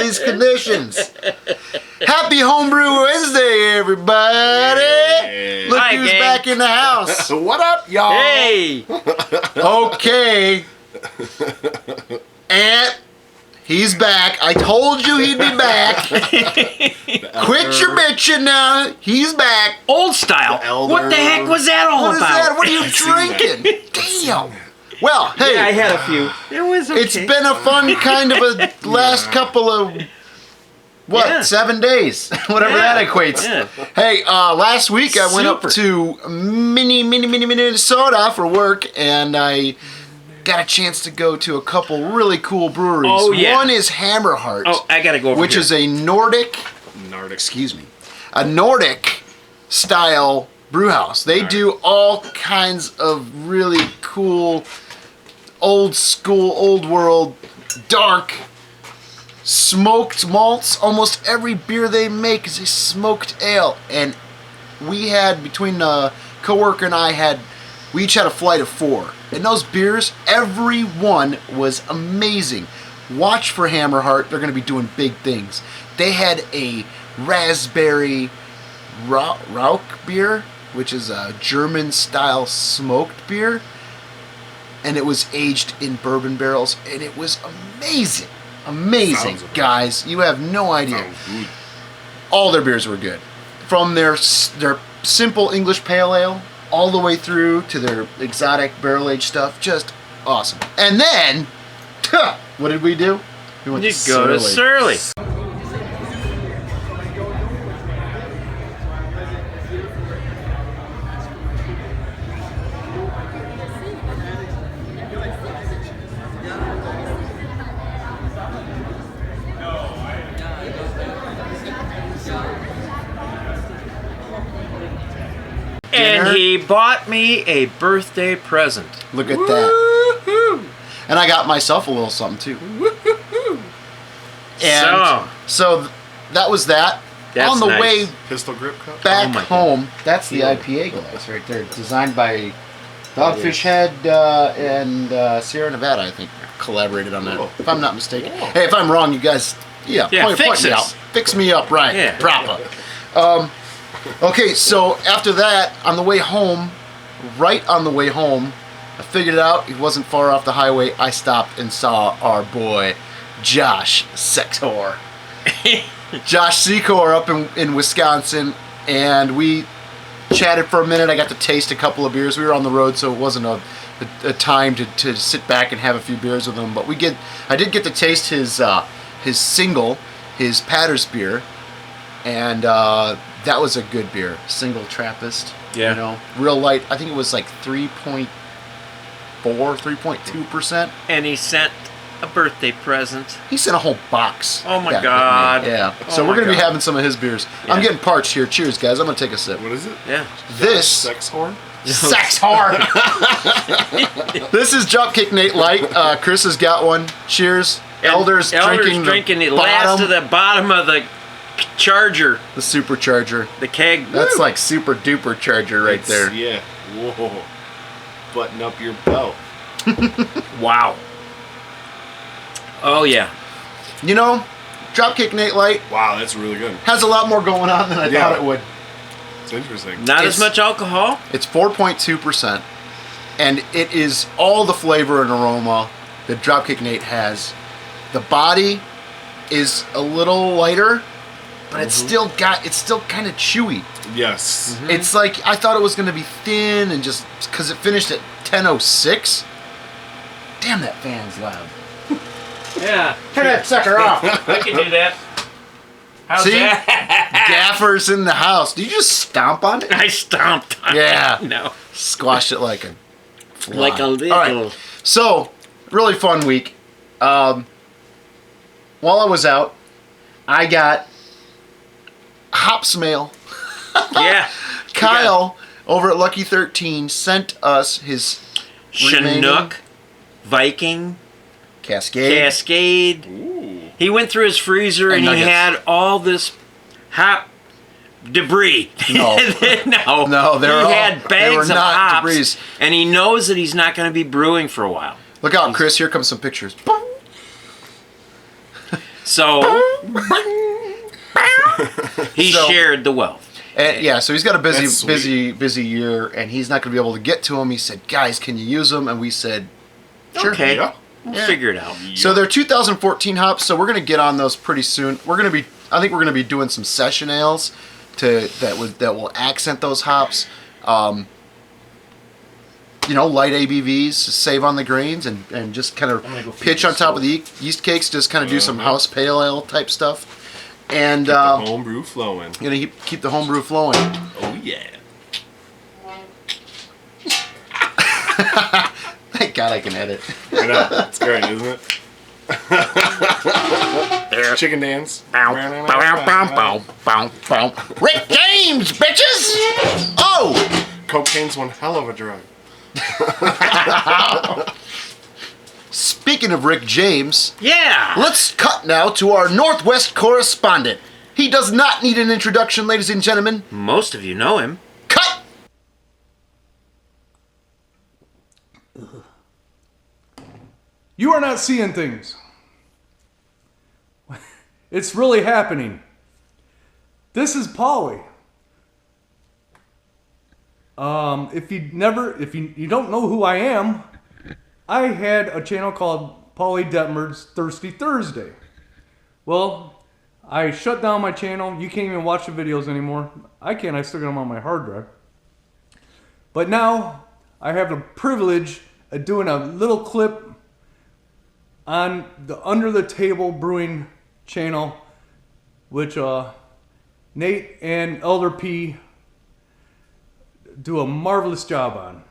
these conditions. Happy Homebrew Wednesday, everybody! Hey. Look Hi, who's gang. back in the house. What up, y'all? Hey! Okay. Aunt, he's back. I told you he'd be back. Quit your bitching now. He's back. Old style. elder. What the heck was that all What is about? that? What are you drinking? Damn. Well, hey. Yeah, I had a few. It was okay. It's been a fun kind of a last couple of, what, Yeah. 7 days? Whatever Yeah. that equates. Yeah. Hey, last week I went up Super. to Minnesota for work, and I got a chance to go to a couple really cool breweries. Oh, yeah. One is Hammerheart, Oh, I gotta go over which here. is a Nordic style brew house. They do all kinds of really cool, old school, old world, dark, smoked malts. Almost every beer they make is a smoked ale. And we had, between the coworker and I, we each had a flight of 4. And those beers, every one was amazing. Watch for Hammerheart. They're going to be doing big things. They had a raspberry Rauch beer, which is a German-style smoked beer. And it was aged in bourbon barrels. And it was amazing. Amazing, Sounds amazing. guys. You have no idea. Sounds good. All their beers were good. From their simple English pale ale all the way through to their exotic barrel-aged stuff. Just awesome. And then, what did we do? We went You go to Surly. And Dinner. he bought me a birthday present. Look at that. And I got myself a little something, too. And so that was that. That's On the nice. way Pistol grip cup? back Oh my home, that's the IPA glass right there, designed by Dogfish Head and Sierra Nevada, I think, collaborated on that, Cool. if I'm not mistaken. Cool. Hey, if I'm wrong, you guys, point fix me us. out. Fix me up, right, Yeah. proper. Okay, so after that, on the way home, right on the way home, I figured it out. He wasn't far off the highway. I stopped and saw our boy, Josh Secor. Josh Secor up in Wisconsin, and we chatted for a minute. I got to taste a couple of beers. We were on the road, so it wasn't a time to sit back and have a few beers with him. But I did get to taste his single, his Patter's beer, and that was a good beer. Single Trappist. Yeah. You know, real light. I think it was like 3.4, 3.2%. And he sent a birthday present. He sent a whole box. Oh my back with me. God. Yeah. Oh So my we're going to be God. having some of his beers. Yeah. I'm getting parched here. Cheers, guys. I'm going to take a sip. What is it? Yeah. This Sex horn? sex hard. This is Dropkick Nate Lyte. Chris has got one. Cheers. Elders drinking the the last bottom, of the bottom of the charger, the supercharger. the keg. That's like super duper charger right It's- there. Yeah. Whoa. Button up your belt. Wow. Oh yeah. You know, Dropkick Nate Lyte Wow, that's really good. has a lot more going on than I Yeah. thought it would. It's interesting. Not It's- as much alcohol. It's 4.2%, and it is all the flavor and aroma that Dropkick Nate has. The body is a little lighter, but it's still kind of chewy. Yes. It's like, I thought it was going to be thin, and just because it finished at 10:06. Damn, that fan's loud. Yeah. Turn that sucker off. I can do that. How's See? that? Gaffer's in the house. Did you just stomp on it? I stomped on Yeah. it. No. Squashed it like a fly. Like a little. All right. So, really fun week. While I was out, I got Hopsmail. Yeah. Kyle over at Lucky 13 sent us his remaining Chinook, Viking, Cascade. Ooh. He went through his freezer And and he nuggets. had all this hop debris. No. No, they were had bags of not hops, debris. and he knows that he's not going to be brewing for a while. Look out, Chris. Here comes some pictures. So he So- shared the wealth. And yeah, so he's got a That's sweet. busy year, and he's not going to be able to get to him. He said, "Guys, can you use them?" And we said, "Sure." Okay. Yeah. We'll figure it out. So they're 2014 hops, so we're going to get on those pretty soon. I think we're going to be doing some session ales that will accent those hops. Light ABVs, save on the grains, and just kind of gonna go feed pitch the on top of the stove. yeast cakes. Just kind of do some house pale ale type stuff, and The homebrew flowing. gonna keep the homebrew flowing. Oh yeah. Thank God I can edit. I know. It's great, isn't it? Chicken dance. Bow, bow, bow, bow, bow. Rick James, bitches! Oh! Cocaine's one hell of a drug. Speaking of Rick James, Yeah. let's cut now to our Northwest correspondent. He does not need an introduction, ladies and gentlemen. Most of you know him. Cut! You are not seeing things. It's really happening. This is Polly. If you don't know who I am, I had a channel called Polly Detmer's Thirsty Thursday. Well, I shut down my channel. You can't even watch the videos anymore. I can't. I still got them on my hard drive. But now I have the privilege of doing a little clip on the Under the Table Brewing channel, which Nate and Elder P do a marvelous job on.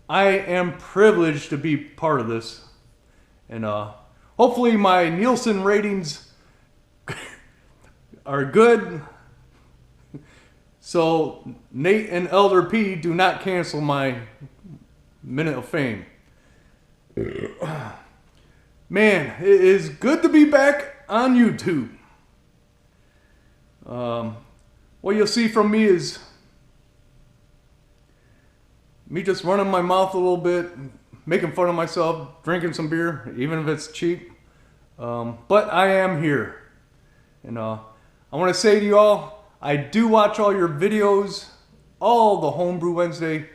I am privileged to be part of this, and hopefully my Nielsen ratings are good, so Nate and Elder P do not cancel my minute of fame. Man, it is good to be back on YouTube. What you'll see from me is me just running my mouth a little bit, making fun of myself, drinking some beer, even if it's cheap. But I am here. And I want to say to you all, I do watch all your videos, all the Homebrew Wednesday.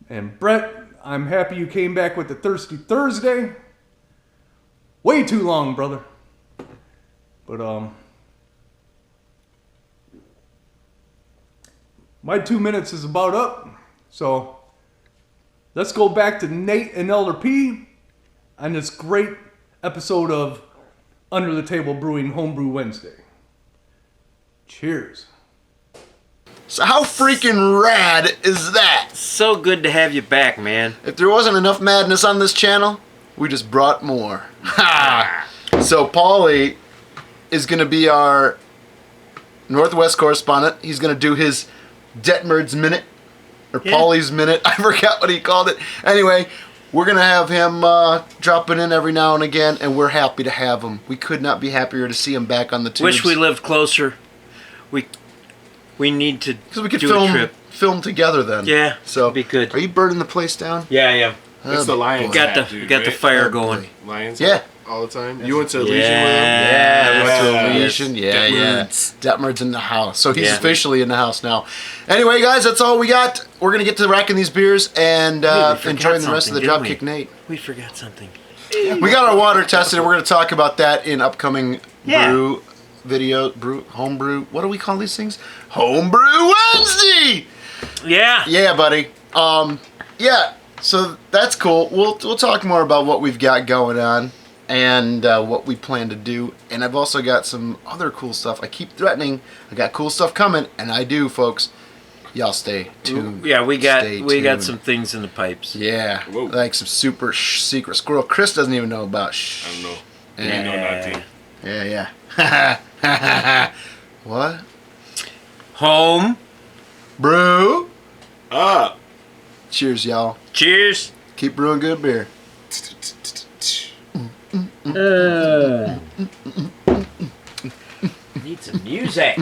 And Brett, I'm happy you came back with the Thirsty Thursday. Way too long, brother. But my 2 minutes is about up. So let's go back to Nate and Elder P on this great episode of Under the Table Brewing Homebrew Wednesday. Cheers. So how freaking rad is that? So good to have you back, man. If there wasn't enough madness on this channel, we just brought more. Ha! So Paulie is going to be our Northwest correspondent. He's going to do his Detmerd's Minute, or Yeah. Paulie's Minute. I forgot what he called it. Anyway, we're going to have him dropping in every now and again, and we're happy to have him. We could not be happier to see him back on the tubes. Wish we lived closer. We need to Because we could do a trip. film together then. Yeah, So, be good. Are you burning the place down? Yeah, yeah. That's the Lions. Got hat, the dude, got the right? fire Oh, going. boy. Lions. Yeah. All the time. You went to Elysian Yeah, I went to Yeah. Elysian. Yeah, Detmerd's. yeah. Detmerd's in the house. So he's Yeah. officially in the house now. Anyway, guys, that's all we got. We're going to get to racking these beers and we forgot enjoying the rest of the something, Dropkick didn't Nate. We forgot something. We got our water tested, and we're going to talk about that in upcoming Yeah. brew video, homebrew. What do we call these things? Homebrew Wednesday! Yeah. Yeah, buddy. Yeah, so that's cool. We'll talk more about what we've got going on and what we plan to do. And I've also got some other cool stuff. I keep threatening. I got cool stuff coming, and I do, folks. Y'all stay tuned. Yeah, we got Stay some tuned. things in the pipes. Yeah, Whoa. like some super secret squirrel. Chris doesn't even know about. I don't know. Yeah. You know nothing. Yeah. What? Home. Brew. Up. Cheers, y'all. Cheers. Keep brewing good beer. Need some music.